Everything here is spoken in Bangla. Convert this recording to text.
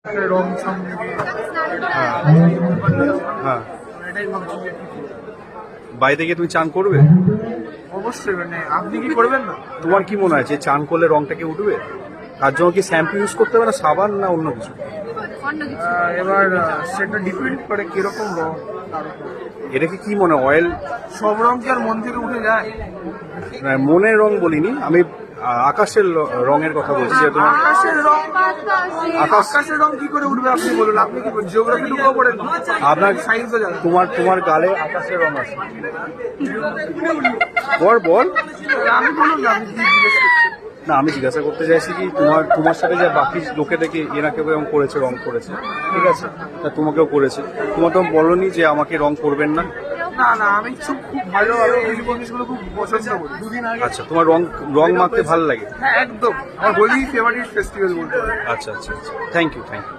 রং সঙ্গে হ্যাঁ, এটাই ভাবছি যে কি করবো। বাড়িতে গিয়ে তুমি চান করবে? অবশ্যই, মানে আপনি কি করবেন না? তোমার কি মনে হয় যে চান করলে রংটা কি উঠবে? তার জন্য কি শ্যাম্পু ইউজ করতে হবে, না সাবান, না অন্য কিছু? এবার সেটা ডিপেন্ড করে কিরকম রং তার উপর। এটাকে কি মনে হয়, অয়েল? সব রং কি আর মন থেকে উঠে যায়? মনের রং বলিনি আমি, আকাশের রঙের কথা বলছি। যে তোমার আকাশের রং, আকাশের রং কি করে উঠবে আপনি বলুন? আপনি কি জিওগ্রাফি টুকু পড়েন? আপনার সায়েন্সও জানেন? তোমার গালে আকাশের রং আছে। বল। আমি বলুন না, আপনি কি জিজ্ঞেস করছেন? না, আমি জিজ্ঞাসা করতে চাইছি কি তোমার সাথে যে বাকি লোকে দেখে এনাকে রং করেছে, ঠিক আছে, তা তোমাকেও করেছে, তোমার তো বলনি যে আমাকে রং করবেন না? না, আমি খুব ভালো এই জিনিসগুলো খুব পছন্দ করি। দুদিন আগে আচ্ছা, তোমার রং মাখতে ভালো লাগে? হ্যাঁ, একদম আমার হোলি ফেভারিট ফেস্টিভ্যাল বলতে পারি। আচ্ছা, থ্যাংক ইউ।